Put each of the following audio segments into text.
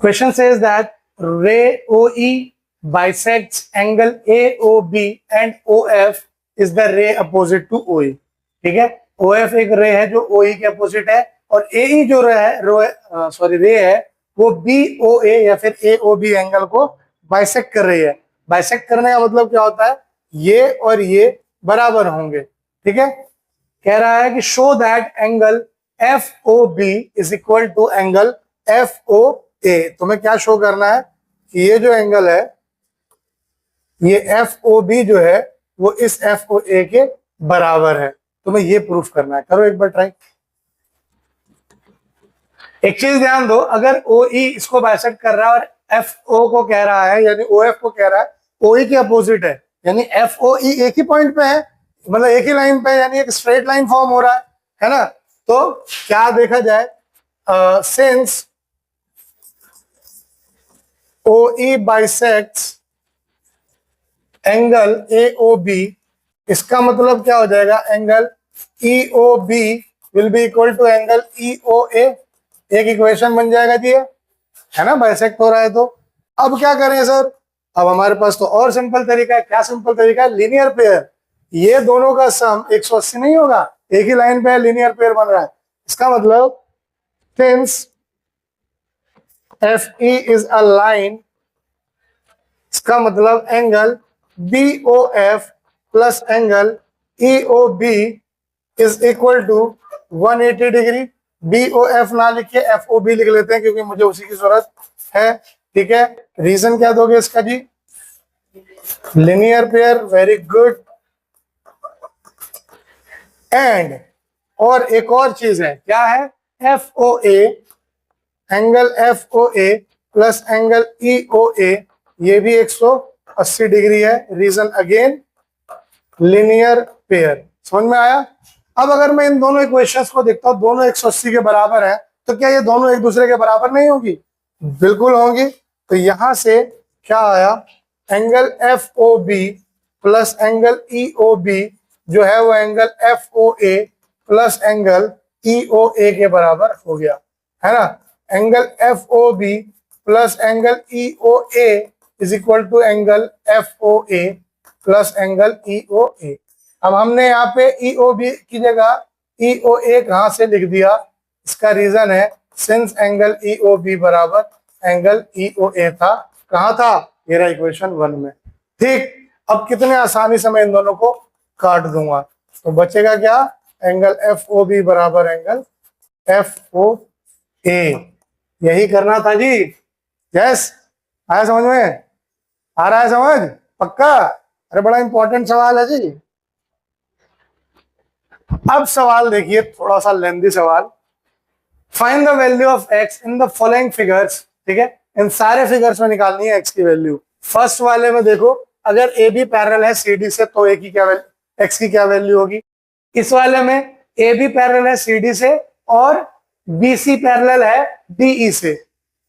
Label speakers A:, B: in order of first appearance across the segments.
A: Question says that ray OE bisects angle AOB and OF is the ray opposite to OE. ठीक है, OF एक रे है जो OE के अपोजिट है और AE जो रे है वो BOA या फिर AOB एंगल को बाइसेक्ट कर रही है। बाइसेक्ट करने का मतलब क्या होता है, ये और ये बराबर होंगे। ठीक है, कह रहा है कि show that angle FOB is equal to angle FOA। तुम्हें क्या शो करना है कि ये जो एंगल है, ये FOB जो है वो इस FOA के बराबर है। तुम्हें ये प्रूफ करना है। करो एक बार ट्राई। एक चीज ध्यान दो, अगर OE इसको बाइसेक्ट कर रहा है और FO को कह रहा है, यानी OF को कह रहा है OE के अपोजिट है, यानी FOE एक ही पॉइंट पे है, मतलब एक ही लाइन पे है, यानी एक स्ट्रेट लाइन फॉर्म हो रहा है ना। तो क्या देखा जाए, since OE bisects angle AOB, इसका मतलब क्या हो जाएगा, angle EOB will be equal to angle EOA। एक इक्वेशन बन जाएगा जी, है ना, बाइसेक्ट हो रहा है। तो अब क्या करें सर, अब हमारे पास तो और सिंपल तरीका है। क्या सिंपल तरीका है, लीनियर पेयर। ये दोनों का सम 180 नहीं होगा, एक ही लाइन पे लीनियर पेयर बन रहा है। इसका मतलब since FE is a line, इसका मतलब angle BOF plus angle EOB is equal to 180 degree. BOF ना लिख के FOB लिख लेते हैं क्योंकि मुझे उसी की जरूरत है। ठीक है, रीजन क्या दोगे इसका जी, linear pair, very good. And और एक और चीज है, क्या है, FOA, angle FOA plus angle EOA, ये भी 180 डिग्री है। Reason again linear pair. समझ में आया। अब अगर मैं इन दोनों इक्वेशंस को देखता हूं, दोनों 180 के बराबर है, तो क्या ये दोनों एक दूसरे के बराबर नहीं होगी, बिल्कुल होंगी। तो यहां से क्या आया, angle FOB plus angle EOB जो है वो angle FOA plus angle EOA के बराबर हो गया, है ना। Angle FOB plus angle EOA is equal to angle FOA plus angle EOA। अब हमने यहाँ पे EOB की जगह EOA कहाँ से लिख दिया, इसका रीजन है सिंस एंगल EOB बराबर एंगल EOA था। कहाँ था, ये रहा इक्वेशन 1 में। ठीक, अब कितने आसानी से मैं इन दोनों को काट दूंगा, तो बचेगा क्या, एंगल FOB बराबर एंगल FOA। यही करना था जी। यस, आया समझ में, आ रहा है समझ, पक्का। अरे बड़ा इंपॉर्टेंट सवाल है जी। अब सवाल देखिए, थोड़ा सा लेंथी सवाल। Find the value of x in the following figures. ठीक है, इन सारे फिगर्स में निकालनी है x की वैल्यू। फर्स्ट वाले में देखो, अगर AB पैरेलल है CD से तो A की क्या वैल्यू, x की क्या वैल्यू होगी। इस वाले में AB पैरेलल है CD से और BC पैरेलल है DE से,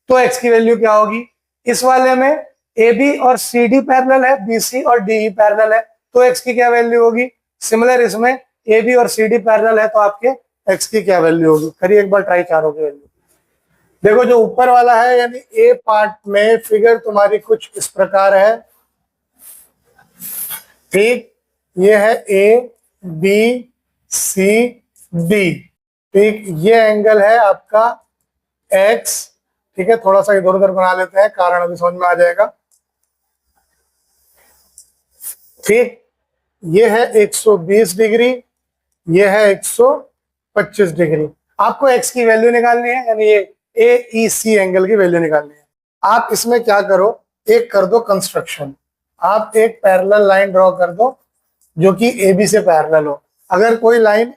A: तो x की वैल्यू क्या होगी। इस वाले में AB और CD पैरेलल है, BC और DE पैरेलल है, तो x की क्या वैल्यू होगी। सिमिलर इसमें AB और CD पैरेलल है, तो आपके x की क्या वैल्यू होगी। करिए एक बार ट्राई चारों की वैल्यू। देखो जो ऊपर वाला है, यानी A पार्ट में फिगर तुम्हारी कुछ इस प्रकार है। ठीक, ये है ABCD। ठीक, ये एंगल है आपका x। ठीक है, थोड़ा सा इधर उधर बना लेते हैं, कारण अभी समझ में आ जाएगा। ठीक, ये है 120 डिग्री, ये है 125 डिग्री। आपको x की वैल्यू निकालनी है, यानी ये AEC एंगल की वैल्यू निकालनी है। आप इसमें क्या करो, एक कर दो कंस्ट्रक्शन। आप एक पैरेलल लाइन ड्रॉ कर दो जो कि AB से पैरेलल हो। अगर कोई लाइन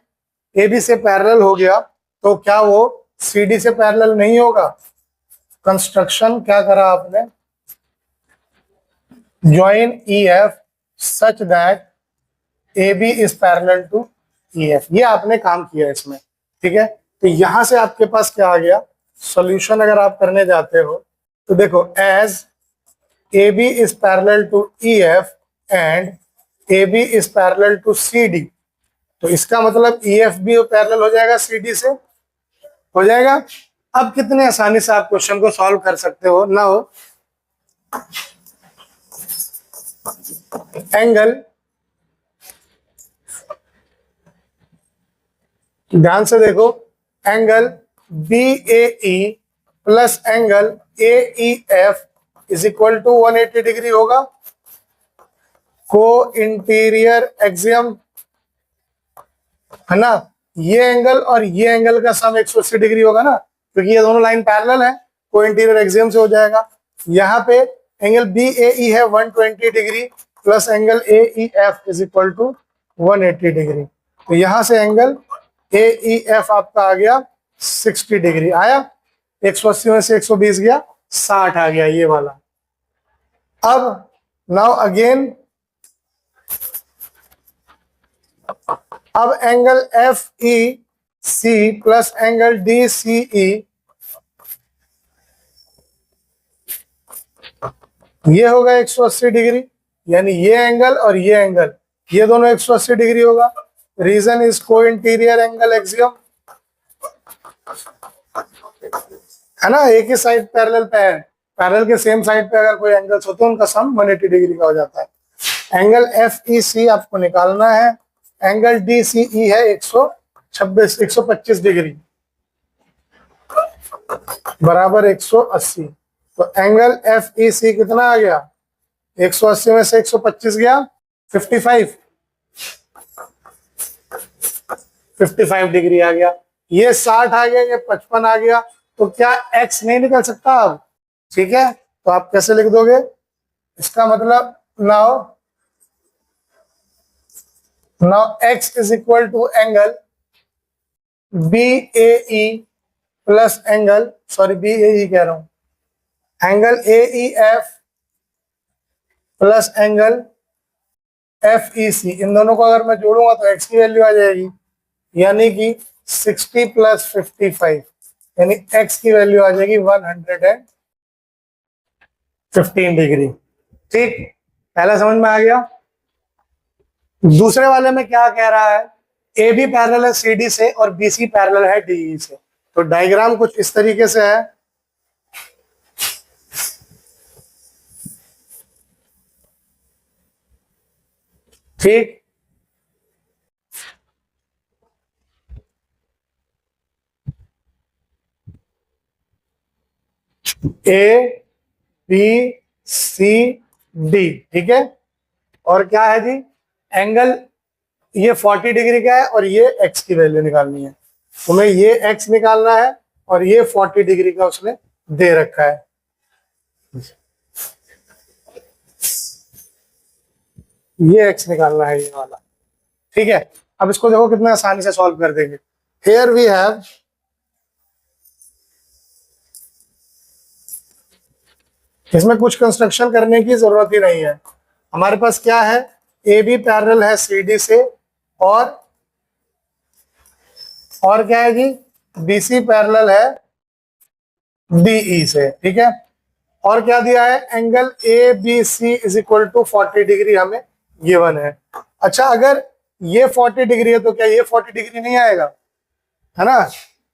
A: AB से पैरेलल हो गया तो क्या वो CD से पैरेलल नहीं होगा। कंस्ट्रक्शन क्या करा आपने, join EF such that AB is parallel to EF। ये आपने काम किया इसमें। ठीक है, तो यहां से आपके पास क्या आ गया, सॉल्यूशन अगर आप करने जाते हो तो देखो, as AB is parallel to EF and AB is parallel to CD, तो इसका मतलब EF भी पैरेलल हो जाएगा CD से, हो जाएगा। अब कितने आसानी से आप क्वेश्चन को सॉल्व कर सकते हो ना हो। एंगल, ध्यान से देखो, angle B A E plus angle A E F is equal to 180 degree होगा। को इंटीरियर एक्सियम है ना, ये एंगल और ये एंगल का सम 180 डिग्री होगा ना, क्योंकि ये दोनों लाइन पैरेलल है, को इंटीरियर एक्सियम से हो जाएगा। यहाँ पे एंगल बी ए ई है 120 degree plus angle A E F is equal to 180 degree. तो यहां से एंगल ए ई एफ आपका आ गया 60 डिग्री आया। 180 में से 120 गया, 60 आ गया ये वाला। अब नाउ अगेन, अब angle F E C plus angle D C E, ये होगा 180 डिग्री, यानी ये एंगल और ये एंगल, ये दोनों 180 डिग्री होगा। रीजन इज को इंटीरियर एंगल एक्सियम, है ना, एक ही साइड पैरेलल पे है, पैरेलल के सेम साइड पे अगर कोई एंगल्स होते हैं उनका सम 180 डिग्री का हो जाता है। एंगल एफ ई सी आपको निकालना है, एंगल डी सी ई है 125 डिग्री बराबर 180। तो एंगल एफ ई सी कितना आ गया, 180 में से 125 गया 55 डिग्री आ गया। ये 60 आ गया, ये 55 आ गया, तो क्या x नहीं निकल सकता अब? ठीक है, तो आप कैसे लिख दोगे, इसका मतलब now x is equal to angle B A E plus angle, sorry B A E कह रहा हूं, angle A E F plus angle F E C. इन दोनों को अगर मैं जोड़ूंगा तो x की वैल्यू आ जाएगी, यानी कि 60 प्लस 55, यानी x की वैल्यू आ जाएगी 115 डिग्री। ठीक, पहला समझ में आ गया। दूसरे वाले में क्या कह रहा है, ए बी पैरेलल है सी डी से और बी सी पैरेलल है डी ई से। तो डायग्राम कुछ इस तरीके से है, ठीक, ए बी सी डी, ठीक है। और क्या है जी, एंगल ये 40 डिग्री का है और ये x की वैल्यू निकालनी है, तुम्हें ये x निकालना है और ये 40 डिग्री का उसने दे रखा है। ये x निकालना है ये वाला, ठीक है। अब इसको देखो कितना आसानी से सॉल्व कर देंगे। हियर वी हैव इसमें कुछ कंस्ट्रक्शन करने की जरूरत ही नहीं है, हमारे पास क्या है, ए बी पैरेलल है सी डी से और क्या है जी, बी सी पैरेलल है डी ई से, ठीक है। और क्या दिया है, angle A B C is equal to 40 degree हमें गिवन है। अच्छा, अगर ये 40 डिग्री है तो क्या ये 40 डिग्री नहीं आएगा, है ना।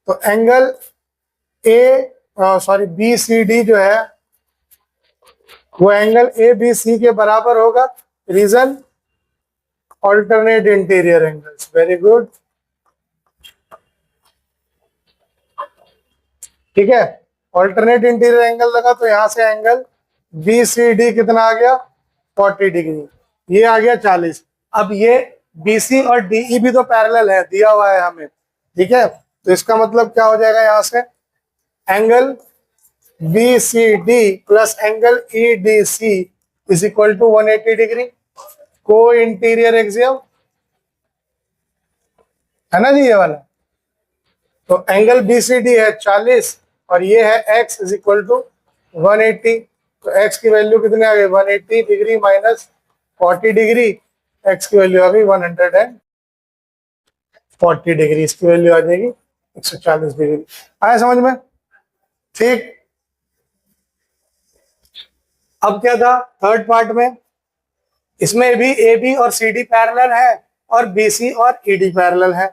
A: तो एंगल बी सी डी जो है वो एंगल ए बी सी के बराबर होगा। Reason, alternate interior angles, very good, ठीक है। ऑल्टरनेट इंटीरियर एंगल लगा तो यहां से एंगल बी सी डी कितना आ गया, 40 डिग्री, ये आ गया 40। अब ये बी सी और डी ई भी तो पैरेलल है, दिया हुआ है हमें, ठीक है। तो इसका मतलब क्या हो जाएगा, यहां से angle B C D plus angle E D C is equal to 180 degree, को इंटीरियर एक्सियम, है ना जी ये वाला। तो एंगल बी सी डी है 40 और ये है x इज इक्वल टू 180। तो x की वैल्यू कितनी आ गई, 180 डिग्री माइनस 40 डिग्री, x की वैल्यू आ गई 140 डिग्री, इसकी वैल्यू आ जाएगी 140 डिग्री। आया समझ में, ठीक। अब क्या था थर्ड पार्ट में, इसमें भी ए बी और सी डी पैरेलल है और बी सी और ई डी पैरेलल है।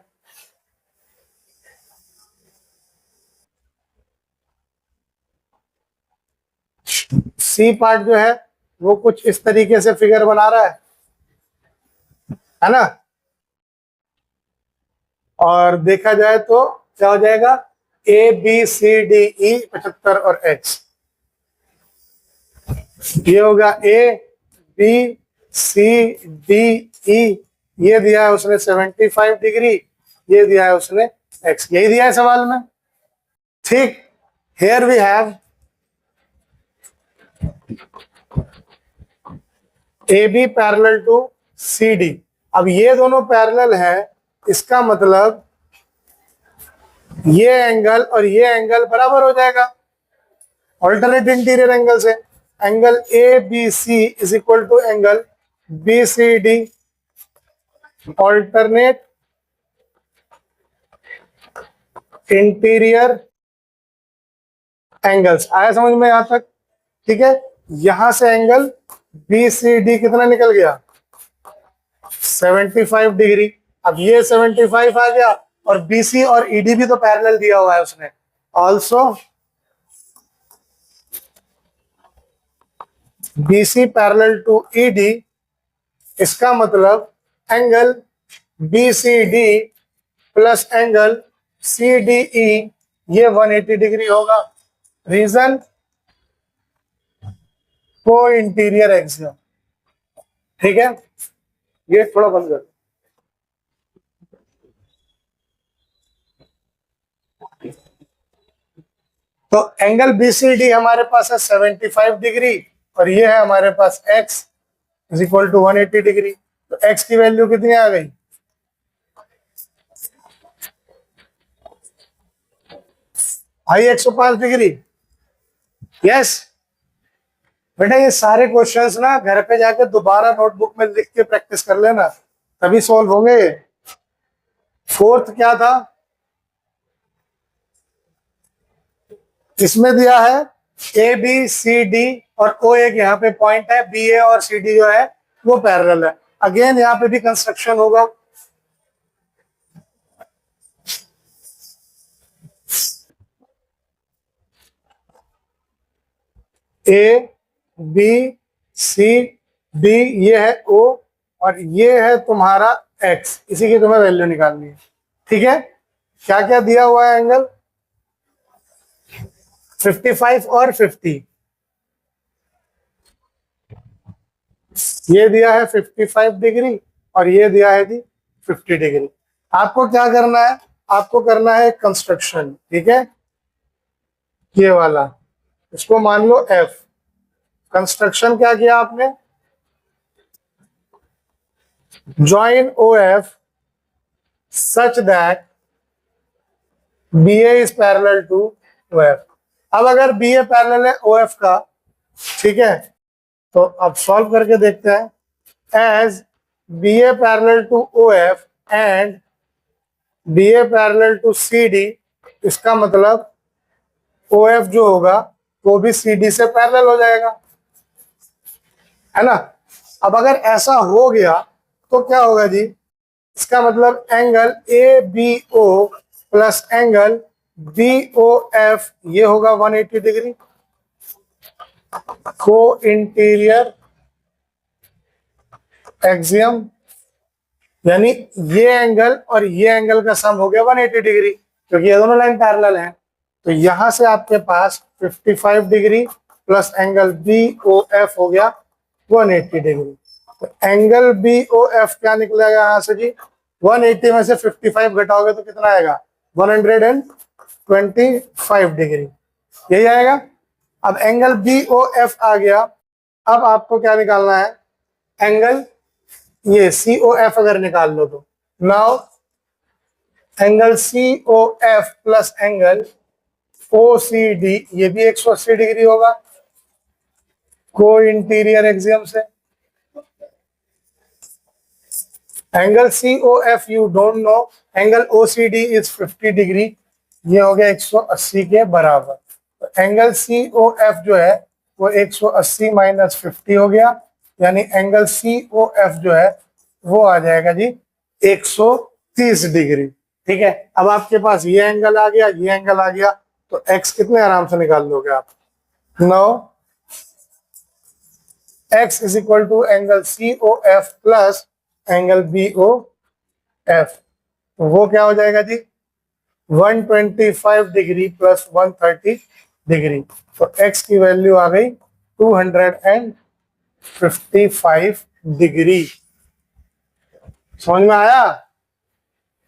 A: सी पार्ट जो है वो कुछ इस तरीके से फिगर बना रहा है ना। और देखा जाए तो क्या हो जाएगा, A B C D E 75 और एक्स, ये होगा ए बी सी डी ई, ये दिया है उसने 75 डिग्री, ये दिया है उसने एक्स, यही दिया है सवाल में। ठीक, here we have A B parallel to C D. अब ये दोनों पैरेलल है, इसका मतलब ये एंगल और ये एंगल बराबर हो जाएगा ऑल्टरनेट इंटीरियर एंगल से। Angle A B C is equal to angle B C D, alternate interior angles. आया समझ में यहां तक? ठीक है, यहां से एंगल बी सी डी कितना निकल गया, 75 डिग्री। अब ये 75 आ गया, और बीसी और ईडी भी तो पैरेलल दिया हुआ है उसने, also BC parallel to ED, इसका मतलब angle BCD plus angle CDE ये 180 डिग्री होगा। रीजन, को इंटीरियर एक्सियम। ठीक है, ये थोड़ा बंद कर। तो एंगल बीसीडी हमारे पास है 75 डिग्री, और ये है हमारे पास x is equal to 180 degree. तो x की वैल्यू कितनी आ गई, आई 105 डिग्री। यस बेटा, ये सारे क्वेश्चंस ना घर पे जाके दोबारा नोटबुक में लिख के प्रैक्टिस कर लेना, तभी सॉल्व होंगे। फोर्थ क्या था, इसमें दिया है ए बी सी डी और ओ एक यहाँ पे पॉइंट है, बी ए और सी डी जो है वो पैरेलल है। अगेन यहाँ पे भी कंस्ट्रक्शन होगा, ए बी सी डी, ये है ओ और ये है तुम्हारा एक्स, इसी की तुम्हें वैल्यू निकालनी है। ठीक है, क्या क्या दिया हुआ है एंगल, 55 और 50, ये दिया है 55 डिग्री और ये दिया है जी 50 डिग्री। आपको क्या करना है, आपको करना है कंस्ट्रक्शन। ठीक है, ये वाला, इसको मान लो F। कंस्ट्रक्शन क्या किया आपने, join OF such that BA is parallel to OF। अब अगर BA पैरेलल है OF का, ठीक है, तो अब सॉल्व करके देखते हैं। As BA parallel to OF and BA parallel to CD, इसका मतलब OF जो होगा वो भी CD से पैरेलल हो जाएगा, है ना। अब अगर ऐसा हो गया तो क्या होगा जी, इसका मतलब angle ABO plus angle BOF ये होगा 180 डिग्री। को इंटीरियर एक्सियम, यानी ये एंगल और ये एंगल का सम हो गया 180 डिग्री, क्योंकि ये दोनों लाइन पैरेलल हैं। तो यहां से आपके पास 55 डिग्री प्लस एंगल BOF हो गया 180 डिग्री। तो एंगल BOF क्या निकलेगा यहां से जी, 180 में से 55 घटाओगे तो कितना आएगा, 125 डिग्री, यही आएगा। अब एंगल BOF आ गया, अब आपको क्या निकालना है, एंगल ये COF अगर निकाल लो तो, now angle COF plus angle OCD ये भी 180 डिग्री होगा को इंटीरियर एक्सियम से। Angle COF you don't know, angle OCD is 50 degree, ये हो गया 180 के बराबर। तो एंगल COF जो है वो 180 माइनस 50 हो गया, यानी एंगल COF जो है वो आ जाएगा जी 130 डिग्री। ठीक है, अब आपके पास ये एंगल आ गया, ये एंगल आ गया, तो x कितने आराम से निकाल लोगे आप, 9 x is equal to angle COF plus angle BOF, तो वो क्या हो जाएगा जी 125 डिग्री प्लस 130 डिग्री, तो x की वैल्यू आ गई 255 डिग्री। समझ में आया?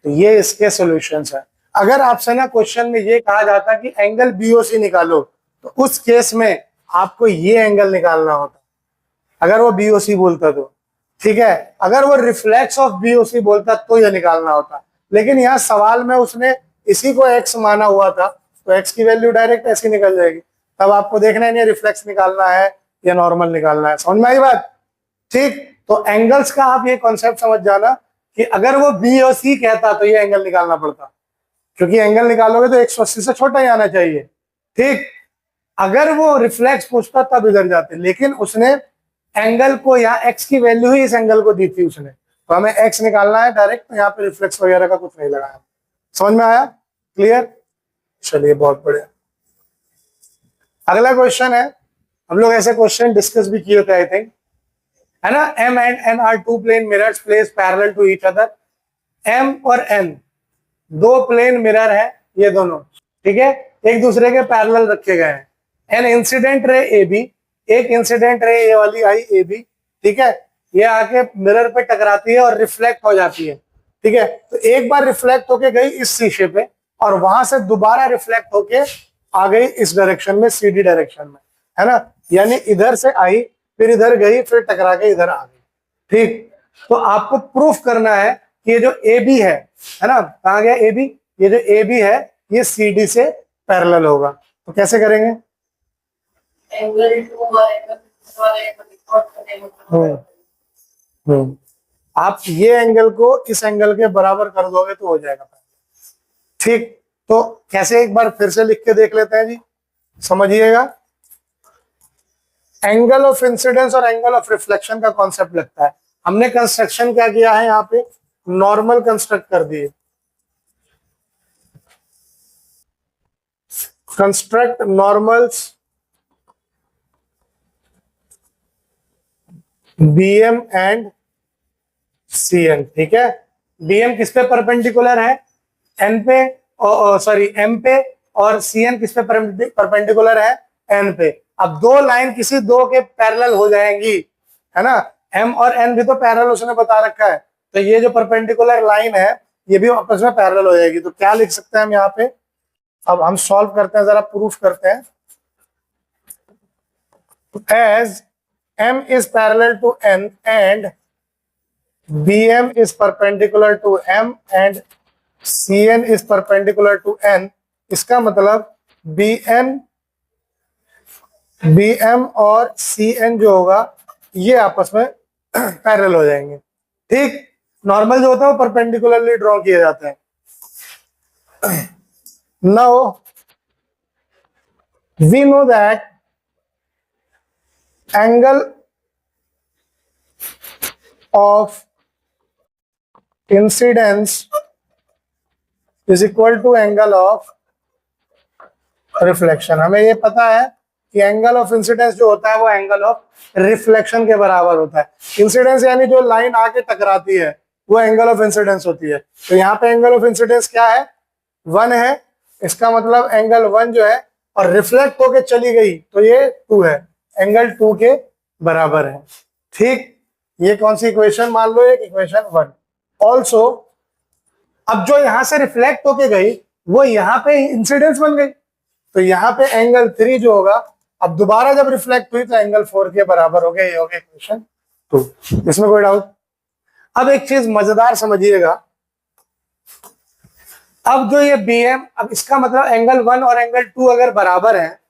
A: तो ये इसके सॉल्यूशंस है। अगर आपसे ना क्वेश्चन में ये कहा जाता कि एंगल BOC निकालो, तो उस केस में आपको ये एंगल निकालना होता, अगर वो BOC बोलता तो, ठीक है। अगर वो रिफ्लेक्स ऑफ BOC बोलता तो ये निकालना होता, लेकिन यहाँ सवाल में उसने इसी को x माना हुआ था, तो x की वैल्यू डायरेक्ट ऐसी निकल जाएगी। तब आपको देखना है नहीं रिफ्लेक्स निकालना है या नॉर्मल निकालना है। समझ में आई बात? ठीक, तो एंगल्स का आप ये कॉन्सेप्ट समझ जाना कि अगर वो BOC कहता तो ये एंगल निकालना पड़ता, क्योंकि एंगल निकालोगे तो 180 से छोटा ही आना चाहिए। ठीक, अगर वो रिफ्लेक्स पूछता तब इधर जाते, लेकिन उसने एंगल को यहाँ x की वैल्यू ही इस एंगल को दी थी उसने, तो हमें x निकालना है डायरेक्ट, तो यहाँ पे रिफ्लेक्स वगैरह का कुछ नहीं लगाया। समझ में आया? क्लियर? चलिए बहुत बढ़िया। अगला क्वेश्चन है, हम लोग ऐसे क्वेश्चन डिस्कस भी किए थे आई थिंक, है ना। M and N are two plane mirrors placed parallel to each other। M और N दो प्लेन मिरर है, ये दोनों, ठीक है, एक दूसरे के पैरेलल रखे गए हैं। एन इंसिडेंट रे AB, एक इंसिडेंट रे ये वाली आई AB, ठीक है, ये आके मिरर पे टकराती है और रिफ्लेक्ट हो जाती है, ठीक है। तो एक बार रिफ्लेक्ट होके गई इस शीशे पे, और वहां से दोबारा रिफ्लेक्ट होके आ गई इस डायरेक्शन में, CD डायरेक्शन में, है ना। यानी इधर से आई, फिर इधर गई, फिर टकरा के इधर आ गई। ठीक, तो आपको प्रूफ करना है कि ये जो AB है ना, कहा गया AB, ये जो AB है ये CD से पैरेलल होगा। तो कैसे करेंगे?
B: एंगल 2 और एंगल
A: आप ये एंगल को इस एंगल के बराबर कर दोगे तो हो जाएगा। ठीक, तो कैसे एक बार फिर से लिख के देख लेते हैं जी, समझिएगा। एंगल ऑफ इंसिडेंस और एंगल ऑफ रिफ्लेक्शन का कॉन्सेप्ट लगता है। हमने कंस्ट्रक्शन क्या किया है, यहाँ पे नॉर्मल कंस्ट्रक्ट कर दिए। Construct normals BM and CN, ठीक है। BM किस पे परपेंडिकुलर है? N पे, सॉरी M पे, और CN किस पे परपेंडिकुलर है? N पे। अब दो लाइन किसी दो के पैरेलल हो जाएंगी, है ना। M और N भी तो पैरेलल उसने बता रखा है, तो ये जो परपेंडिकुलर लाइन है ये भी आपस में पैरेलल हो जाएगी। तो क्या लिख सकते हैं हम यहाँ पे? अब हम सॉल्व करते हैं, जरा प्रूफ करते हैं। As M is parallel to N and BM is perpendicular to M and CN is perpendicular to N, इसका मतलब BM और CN जो होगा ये आपस में पैरेलल हो जाएंगे। ठीक, नॉर्मल जो होता है वो परपेंडिकुलरली ड्रॉ किए जाते हैं। Now we know that angle of incidence is equal to angle of reflection। हमें ये पता है कि एंगल ऑफ इंसिडेंस जो होता है वो एंगल ऑफ रिफ्लेक्शन के बराबर होता है। इंसिडेंस यानी जो लाइन आके टकराती है वो एंगल ऑफ इंसिडेंस होती है। तो यहाँ पे एंगल ऑफ इंसिडेंस क्या है? 1 है, इसका मतलब एंगल 1 जो है, और रिफ्लेक्ट होके चली गई तो ये 2 है, एंगल 2 के बराबर है। ठीक, ये कौन सी इक्वेशन मान लो? एक इक्वेशन 1। ऑल्सो अब जो यहां से रिफ्लेक्ट होके गई वो यहाँ पे इंसिडेंस बन गई, तो यहाँ पे एंगल 3 जो होगा, अब दोबारा जब रिफ्लेक्ट हुई तो एंगल 4 के बराबर हो गया। ये हो गया इक्वेशन 2। इसमें कोई डाउट? अब एक चीज मजेदार समझिएगा, अब जो ये BM, अब इसका मतलब एंगल 1 और एंगल 2 अगर बराबर है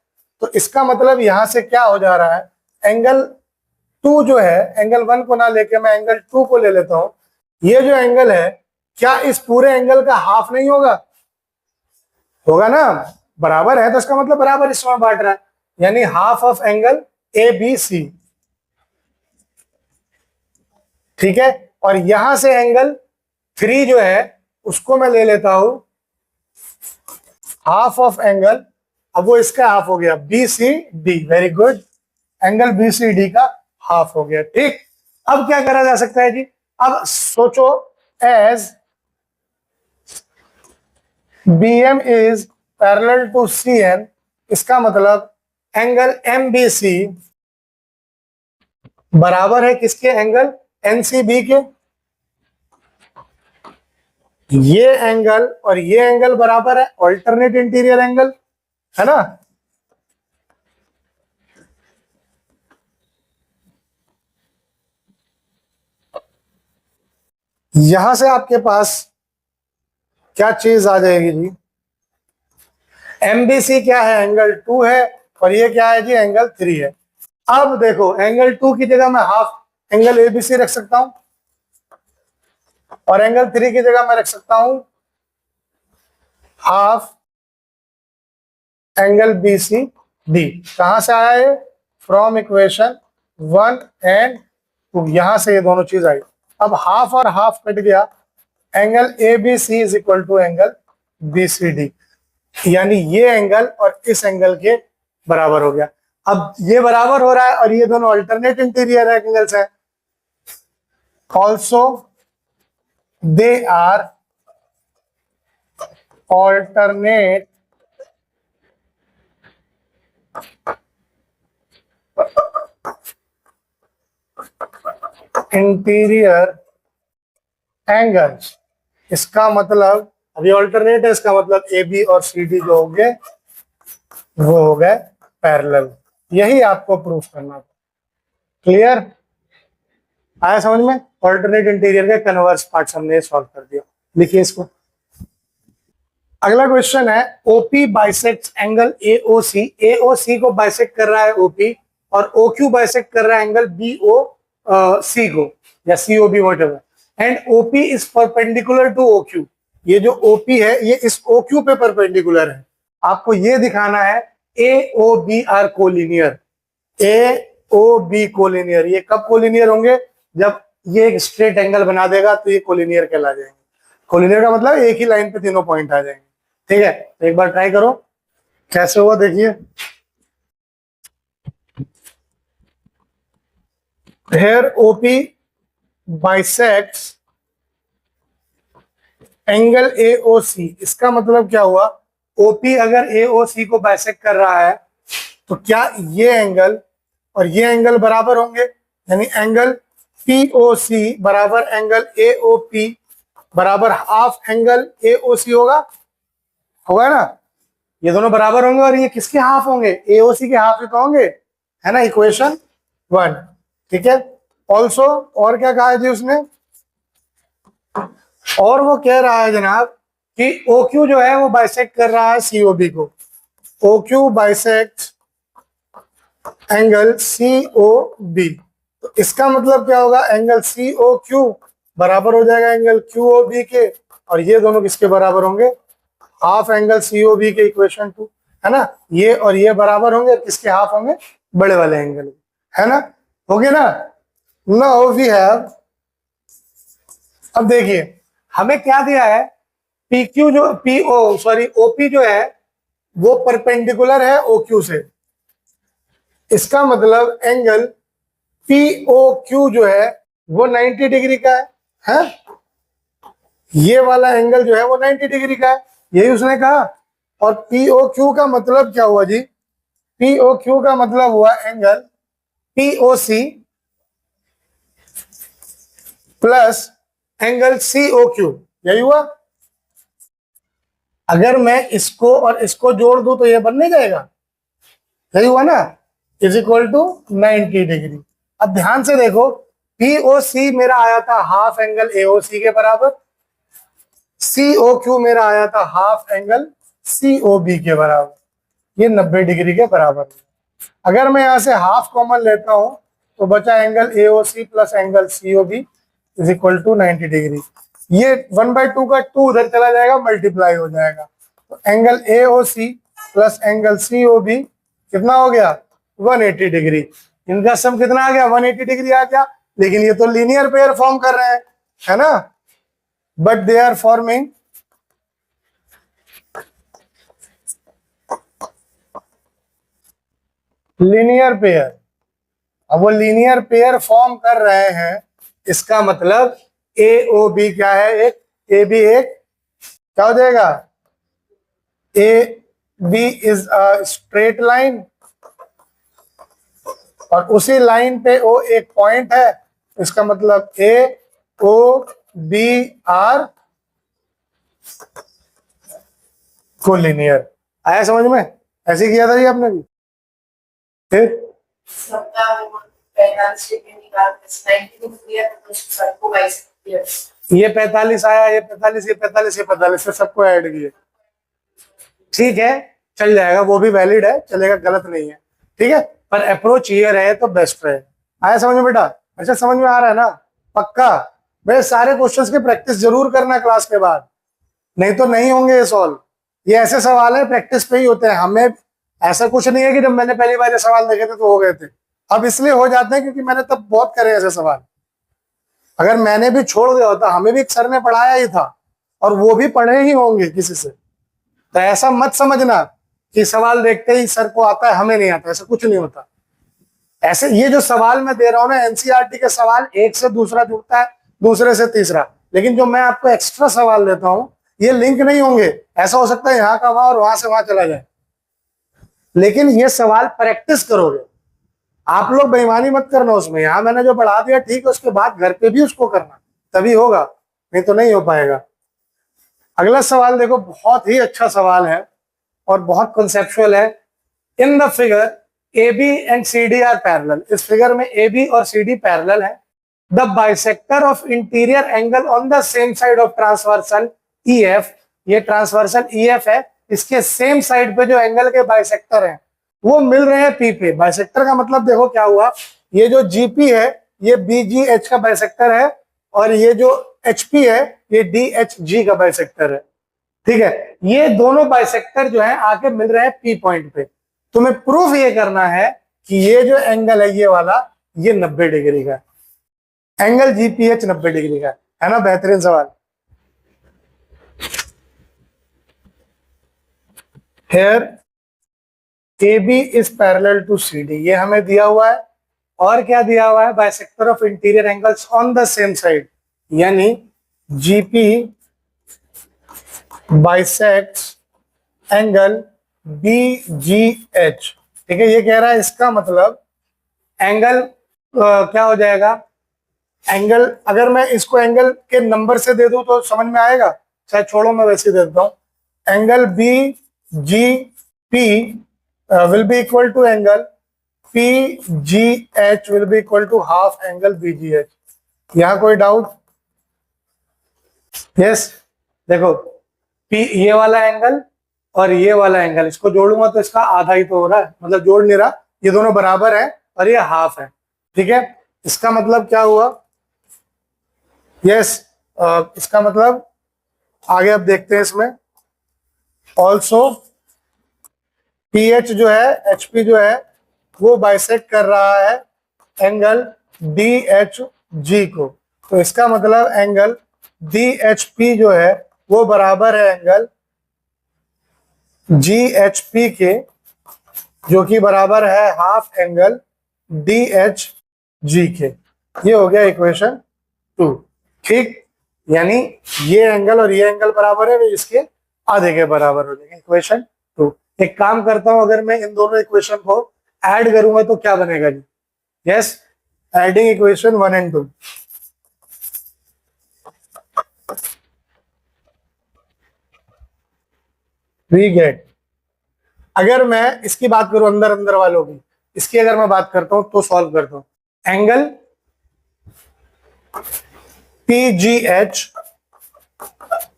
A: तो इसका मतलब यहां से क्या हो जा रहा है, एंगल 2 जो है, एंगल 1 को ना लेके मैं एंगल 2 को ले लेता हूं। ये जो एंगल है क्या इस पूरे एंगल का हाफ नहीं होगा? होगा ना, बराबर है तो इसका मतलब बराबर इसमें बांट रहा है, यानी हाफ ऑफ एंगल ABC। ठीक है, और यहां से एंगल 3 जो है उसको मैं ले लेता हूं हाफ ऑफ एंगल, अब वो इसका हाफ हो गया BCD। Very good, angle BCD का हाफ हो गया। ठीक, अब क्या करा जा सकता है जी, अब सोचो, as BM is parallel to CN, इसका मतलब एंगल MBC बराबर है किसके, एंगल NCB के। ये एंगल और ये एंगल बराबर है, ऑल्टरनेट इंटीरियर एंगल, है ना। यहां से आपके पास क्या चीज आ जाएगी जी, MBC क्या है, एंगल 2 है, और ये क्या है जी, एंगल 3 है। अब देखो, एंगल 2 की जगह मैं हाफ एंगल ABC रख सकता हूं, और एंगल 3 की जगह मैं रख सकता हूं हाफ एंगल BCD। कहां से आया ये, फ्रॉम इक्वेशन 1 एंड 2, यहां से ये दोनों चीज आई। अब हाफ और हाफ कट गया, angle ABC is equal to angle BCD, यानी ये एंगल और इस एंगल के बराबर हो गया। अब ये बराबर हो रहा है और ये दोनों अल्टरनेट इंटीरियर एंगल्स हैं, also they are alternate interior angles. इसका मतलब, अभी ऑल्टरनेट है, इसका मतलब AB और CD जो होंगे वो हो गए पैरेलल। यही आपको प्रूफ करना था। क्लियर, आया समझ में। ऑल्टरनेट इंटीरियर के कन्वर्स पार्ट्स हमने सॉल्व कर दिया। लिखिए इसको। अगला क्वेश्चन है, OP bisects angle AOC। AOC को बाइसेक्ट कर रहा है OP, और OQ बाइसेक्ट कर रहा है एंगल BOC को, या COB whatever, and OP is perpendicular to OQ। ये जो OP है ये इस OQ पे परपेंडिकुलर है। आपको ये दिखाना है AOB are collinear. AOB collinear, ये कब कोलिनियर होंगे, जब ये एक स्ट्रेट एंगल बना देगा तो ये कोलिनियर कहला जाएंगे। कोलिनियर का मतलब एक ही लाइन पे तीनों पॉइंट आ जाएंगे। ठीक है, तो एक बार ट्राई करो कैसे हुआ, देखिए। Here OP bisects angle AOC। इसका मतलब क्या हुआ, OP अगर AOC को बाइसेक्ट कर रहा है तो क्या ये एंगल और ये एंगल बराबर होंगे, यानी एंगल POC बराबर एंगल AOP बराबर हाफ एंगल AOC होगा ना। ये दोनों बराबर होंगे, और ये किसके हाफ होंगे, AOC के हाफ ही तो होंगे, है ना, इक्वेशन 1। ठीक है, ऑल्सो, और क्या कहा है जी उसने, और वो कह रहा है जनाब कि OQ जो है वो बाइसेक्ट कर रहा है COB को। OQ बाइसेक्ट एंगल COB, तो इसका मतलब क्या होगा, एंगल COQ बराबर हो जाएगा एंगल QOB के, और ये दोनों किसके बराबर होंगे, हाफ एंगल COB के, इक्वेशन 2, है ना। ये और ये बराबर होंगे, किसके हाफ होंगे, बड़े वाले एंगल, है ना। हो गया ना। नाउ वी हैव, अब देखिए हमें क्या दिया है, PQ जो OP जो है वो परपेंडिकुलर है OQ से। इसका मतलब एंगल POQ जो है वो 90 डिग्री का है? ये वाला एंगल जो है वो 90 डिग्री का है, यही उसने कहा। और POQ का मतलब क्या हुआ जी, POQ का मतलब हुआ angle POC plus angle COQ, यही हुआ। अगर मैं इसको और इसको जोड़ दूं तो ये बन नहीं जाएगा, यही हुआ ना, इज इक्वल टू 90 डिग्री। अब ध्यान से देखो, POC मेरा आया था हाफ एंगल AOC के बराबर, COQ मेरा आया था हाफ एंगल COB के बराबर, ये 90 डिग्री के बराबर। अगर मैं यहां से हाफ कॉमन लेता हूं तो बचा angle AOC plus angle COB is equal to 90 degree. ये 1/2 का 2 उधर चला जाएगा, मल्टीप्लाई हो जाएगा, तो angle AOC plus angle COB कितना हो गया, 180 डिग्री। इनका सम कितना आ गया, 180 डिग्री आ गया। लेकिन ये तो लीनियर पेयर फॉर्म कर रहे हैं, है ना, but they are forming linear pair. अब वो लीनियर पेयर फॉर्म कर रहे हैं, इसका मतलब ए ओ बी क्या है, एक ए बी एक क्या हो जाएगा, A B is a straight line, और उसी लाइन पे ओ एक पॉइंट है, इसका मतलब ए ओ बी आर कोलिनियर। आया समझ में? ऐसे किया था जी आपने भी। फिर
B: सबका 45 डिग्री निकाल के 90 डिग्री है तो सबको 22 डिग्री।
A: ये 45 आया, ये 45, ये 45, ये 45 से सबको ऐड किए, ठीक है, चल जाएगा, वो भी वैलिड है, चलेगा, गलत नहीं है, ठीक है, पर अप्रोच ये रहे तो बेस्ट रहे। आया समझ में बेटा? अच्छा समझ में आ रहा है ना? पक्का? मेरे सारे क्वेश्चंस की प्रैक्टिस जरूर करना क्लास के बाद, नहीं तो नहीं होंगे ये सॉल्व। ये ऐसे सवाल है प्रैक्टिस पे ही होते हैं, हमें ऐसा कुछ नहीं है कि जब मैंने पहली बार ये सवाल देखे थे तो हो गए थे। अब इसलिए हो जाते हैं क्योंकि मैंने तब बहुत करे ऐसे सवाल। अगर मैंने भी छोड़ दिया होता, हमें भी एक सर ने पढ़ाया ही था और वो भी पढ़े ही होंगे किसी से, तो ऐसा मत समझना कि सवाल देखते ही सर को आता है हमें नहीं आता, ऐसा कुछ नहीं होता। ऐसे ये जो सवाल मैं दे रहा हूं ना, एनसीईआरटी के सवाल एक से दूसरा जुड़ता है, दूसरे से तीसरा, लेकिन जो मैं आपको एक्स्ट्रा सवाल देता हूं ये लिंक नहीं होंगे। ऐसा हो सकता है यहाँ का वहां और वहां से वहां चला जाए, लेकिन ये सवाल प्रैक्टिस करोगे आप लोग, बेईमानी मत करना उसमें। यहाँ मैंने जो पढ़ा दिया ठीक है, उसके बाद घर पे भी उसको करना, तभी होगा, नहीं तो नहीं हो पाएगा। अगला सवाल देखो, बहुत ही अच्छा सवाल है और बहुत कंसेप्चुअल है। In the figure AB and CD are parallel. इस फिगर में AB और CD पैरेलल है। The bisector of interior angle on the same side of transversal EF, ये ट्रांसवर्सल EF है, इसके सेम साइड पे जो एंगल के बाइसेक्टर हैं वो मिल रहे हैं P पे। बाइसेक्टर का मतलब देखो क्या हुआ, ये जो GP है ये BGH का बाइसेक्टर है, और ये जो HP है ये DHG का बाइसेक्टर है, ठीक है। ये दोनों बाइसेक्टर जो है आके मिल रहे हैं P पॉइंट पे। तुम्हें प्रूफ ये करना है कि ये जो एंगल है ये वाला, ये 90 डिग्री का एंगल, GPH 90 डिग्री का है ना। बेहतरीन सवाल। Here AB is parallel to CD, ये हमें दिया हुआ है, और क्या दिया हुआ है, bisector of interior angles on the same side, यानी GP बाइसेक्ट्स एंगल BGH, ठीक है। ये कह रहा है इसका मतलब एंगल क्या हो जाएगा, एंगल अगर मैं इसको एंगल के नंबर से दे दूं तो समझ में आएगा, चाहे छोड़ो मैं वैसे दे देता हूं। Angle BGP will be equal to angle PGH will be equal to half angle BGH। यहां कोई डाउट? यस, देखो P ये वाला एंगल और ये वाला एंगल, इसको जोड़ूंगा तो इसका आधा ही तो हो रहा है, मतलब जोड़ नहीं रहा, ये दोनों बराबर है और ये हाफ है, ठीक है। इसका मतलब क्या हुआ, यस, इसका मतलब आगे अब देखते हैं इसमें। ऑल्सो PH जो है, HP जो है वो बाइसेक्ट कर रहा है एंगल DHG को, तो इसका मतलब एंगल DHP जो है वो बराबर है एंगल GHP के, जो कि बराबर है हाफ एंगल DHG के। ये हो गया इक्वेशन 2, ठीक। यानी ये एंगल और ये एंगल बराबर है, वे इसके आधे के बराबर हो जाएंगे, इक्वेशन 2। एक काम करता हूं, अगर मैं इन दोनों इक्वेशन को ऐड करूंगा तो क्या बनेगा जी? Yes, adding equation 1 and 2। We get, अगर मैं इसकी बात करूं अंदर अंदर वालों की, इसकी अगर मैं बात करता हूं तो सॉल्व करता हूं। एंगल PGH,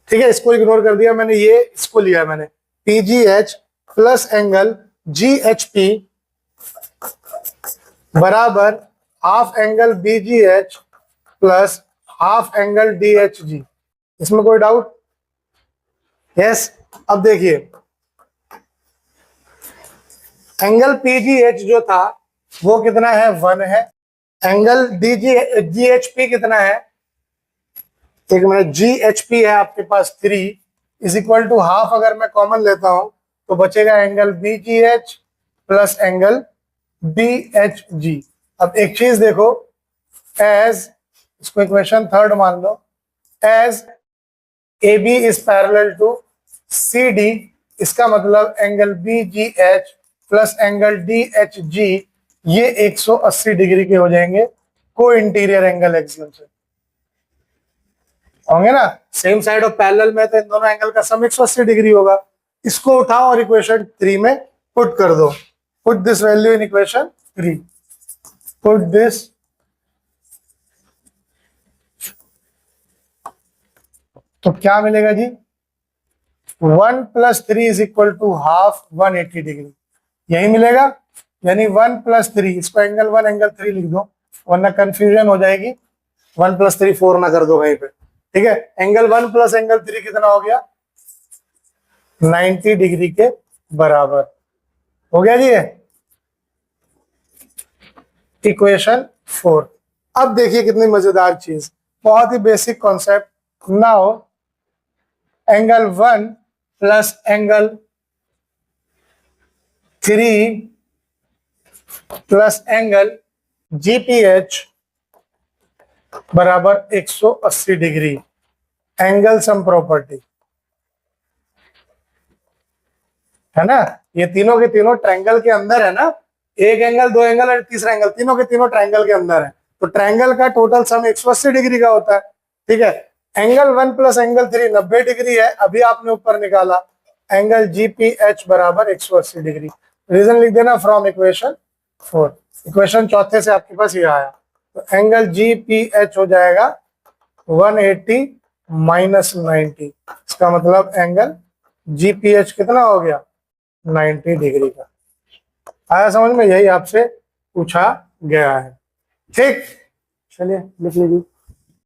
A: ठीक है, इसको इग्नोर कर दिया मैंने, ये इसको लिया मैंने, PGH प्लस एंगल GHP बराबर half angle BGH plus half angle DHG। इसमें कोई डाउट? यस। अब देखिए, एंगल PGH जो था वो कितना है, 1 है। एंगल GHP कितना है, एक मिनट, GHP है आपके पास 3 इज इक्वल टू हाफ, अगर मैं कॉमन लेता हूं तो बचेगा angle BGH plus angle DHG। अब एक चीज देखो, एज, इसको इक्वेशन थर्ड मान लो, as A B is parallel to C D, इसका मतलब angle B G H plus angle D H G ये 180 डिग्री के हो जाएंगे को इंटीरियर एंगल एक्सियल से, होंगे ना। सेम साइड ऑफ पैरेलल में तो इन दोनों एंगल का सम 180 डिग्री होगा। इसको उठाओ और इक्वेशन 3 में पुट कर दो। Put this value in equation 3, put this, तो क्या मिलेगा जी, 1 + 3 is equal to half 180 degree, यही मिलेगा। यानी 1 + 3, इसको एंगल 1 एंगल 3 लिख दो वरना कंफ्यूजन हो जाएगी। 1 + 3 4 ना कर दो कहीं पे, ठीक है। एंगल 1 + एंगल 3 कितना हो गया, 90 डिग्री के बराबर हो गया जी। इक्वेशन 4। अब देखिए कितनी मजेदार चीज, बहुत ही basic concept. Now angle 1 + angle 3 + angle GPH बराबर 180 डिग्री, एंगल सम प्रॉपर्टी है ना। ये तीनों के तीनों ट्रायंगल के अंदर है ना, एक एंगल, दो एंगल और तीसरा एंगल, तीनों के तीनों ट्रायंगल के अंदर है। तो ट्रायंगल का टोटल सम 180 डिग्री का होता है, ठीक है। एंगल 1 + एंगल 3 90 डिग्री है, अभी आपने ऊपर निकाला। एंगल GPH बराबर 180 डिग्री, रीजन लिख देना फ्रॉम इक्वेशन 4। इक्वेशन चौथे से आपके पास ये आया, तो एंगल GPH हो जाएगा 180 - 90, इसका मतलब एंगल GPH कितना हो गया, 90 डिग्री का। आया समझ में, यही आपसे पूछा गया है, ठीक। चलिए लिख लीजिए।